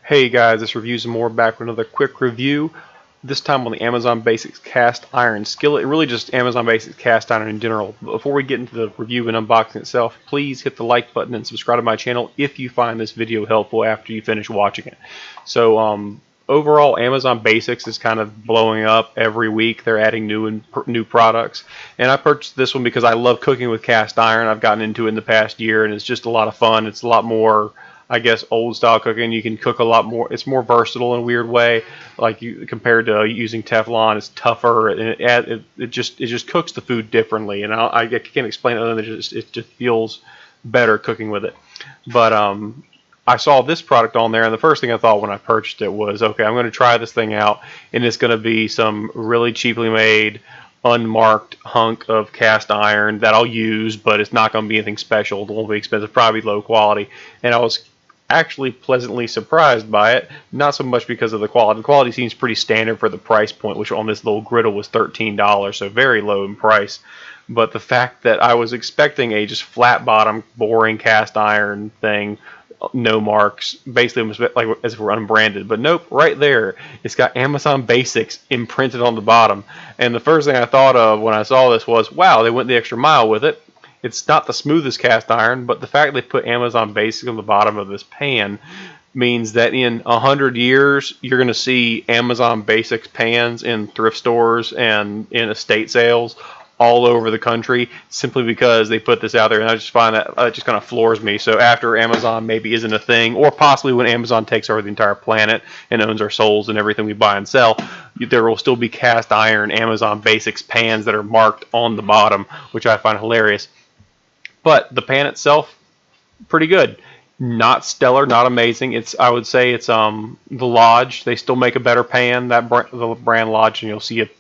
Hey guys, this review's more back with another quick review. This time on the Amazon Basics cast iron skillet. Really just Amazon Basics cast iron in general. But before we get into the review and unboxing itself, please hit the like button and subscribe to my channel if you find this video helpful after you finish watching it. So overall, Amazon Basics is kind of blowing up every week. They're adding new products, and I purchased this one because I love cooking with cast iron. I've gotten into it in the past year, and it's just a lot of fun. It's a lot more, I guess, old style cooking. You can cook a lot more. It's more versatile in a weird way, like compared to using Teflon. It's tougher, and it just cooks the food differently. And I can't explain it other than it just feels better cooking with it. But I saw this product on there, and the first thing I thought when I purchased it was, okay, I'm going to try this thing out, and it's going to be some really cheaply made, unmarked hunk of cast iron that I'll use, but it's not going to be anything special. It won't be expensive, probably low quality. And I was actually pleasantly surprised by it, not so much because of the quality. The quality seems pretty standard for the price point, which on this little griddle was $13, so very low in price. But the fact that I was expecting a just flat bottom, boring cast iron thing, no marks, basically like as if we're unbranded, but nope, right there it's got Amazon Basics imprinted on the bottom. And the first thing I thought of when I saw this was, wow, they went the extra mile with it. It's not the smoothest cast iron, but the fact they put Amazon Basics on the bottom of this pan means that in 100 years you're going to see Amazon Basics pans in thrift stores and in estate sales all over the country, simply because they put this out there. And I just find that it just kind of floors me. So after Amazon maybe isn't a thing, or possibly when Amazon takes over the entire planet and owns our souls and everything we buy and sell, there will still be cast iron Amazon Basics pans that are marked on the bottom, which I find hilarious. But the pan itself, pretty good. Not stellar, not amazing. I would say it's the Lodge. They still make a better pan, the brand Lodge, and you'll see it.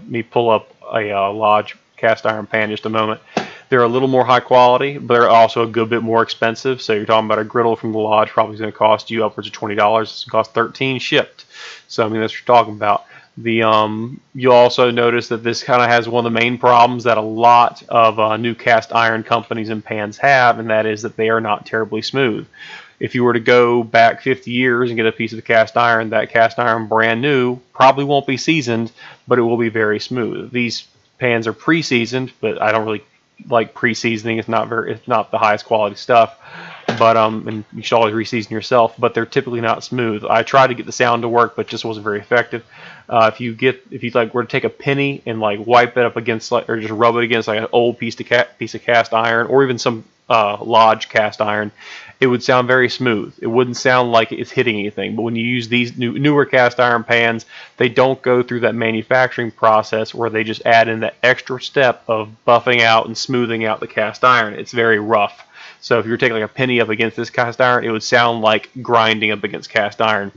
Me pull up a Lodge cast iron pan in just a moment. They're a little more high quality, but they're also a good bit more expensive. So you're talking about a griddle from the Lodge probably going to cost you upwards of $20. It's going to cost $13 shipped. So I mean, that's what you're talking about. You'll also notice that this kind of has one of the main problems that a lot of new cast iron companies and pans have, and that is that they are not terribly smooth. If you were to go back 50 years and get a piece of cast iron, that cast iron brand new probably won't be seasoned, but it will be very smooth. These pans are pre-seasoned, but I don't really like pre-seasoning. It's not the highest quality stuff. But and you should always re-season yourself. But they're typically not smooth. I tried to get the sound to work, but just wasn't very effective. If you like were to take a penny and like wipe it up against or just rub it against like an old piece of cast iron, or even some Lodge cast iron, it would sound very smooth. It wouldn't sound like it's hitting anything. But when you use these newer cast iron pans, they don't go through that manufacturing process where they just add in that extra step of buffing out and smoothing out the cast iron. It's very rough. So if you were taking like a penny up against this cast iron, it would sound like grinding up against cast iron.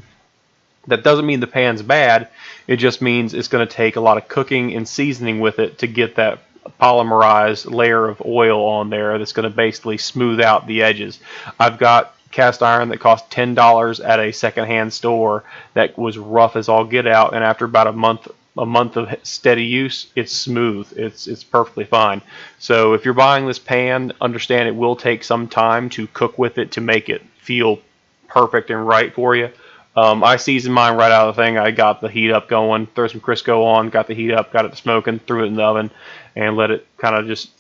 That doesn't mean the pan's bad. It just means it's going to take a lot of cooking and seasoning with it to get that polymerized layer of oil on there that's going to basically smooth out the edges. I've got cast iron that cost $10 at a secondhand store that was rough as all get out, and after about a month of steady use, it's smooth. It's perfectly fine. So if you're buying this pan, understand it will take some time to cook with it to make it feel perfect and right for you. I seasoned mine right out of the thing. I got the heat up going, throw some Crisco on, got the heat up, got it smoking, threw it in the oven, and let it kind of just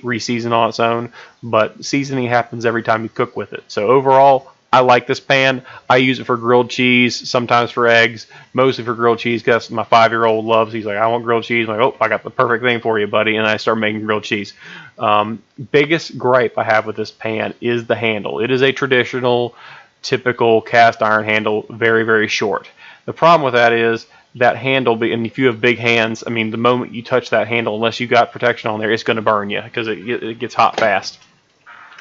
re-season on its own. But seasoning happens every time you cook with it. So overall, I like this pan. I use it for grilled cheese, sometimes for eggs, mostly for grilled cheese because my 5-year-old loves. He's like, I want grilled cheese. I'm like, oh, I got the perfect thing for you, buddy. And I start making grilled cheese. Biggest gripe I have with this pan is the handle. It is a traditional, typical cast iron handle, very, very short. The problem with that is that handle, and if you have big hands, I mean, the moment you touch that handle, unless you got protection on there, it's going to burn you because it gets hot fast.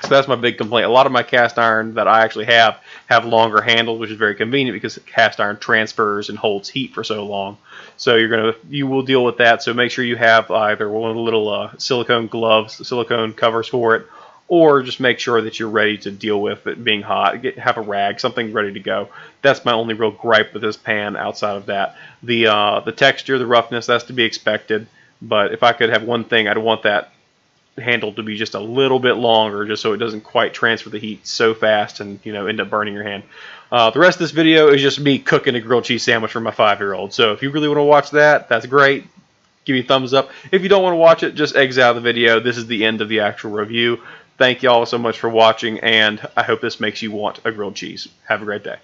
So that's my big complaint. A lot of my cast iron that I actually have longer handles, which is very convenient because cast iron transfers and holds heat for so long. So you will deal with that. So make sure you have either one of the little silicone gloves, silicone covers for it, or just make sure that you're ready to deal with it being hot. Have a rag, something ready to go. That's my only real gripe with this pan. Outside of that, the texture, the roughness, that's to be expected. But if I could have one thing, I'd want that handle to be just a little bit longer, just so it doesn't quite transfer the heat so fast and end up burning your hand. The rest of this video is just me cooking a grilled cheese sandwich for my 5-year-old. So if you really want to watch that, that's great. Give me a thumbs up. If you don't want to watch it, just exit out of the video. This is the end of the actual review. Thank you all so much for watching, and I hope this makes you want a grilled cheese. Have a great day.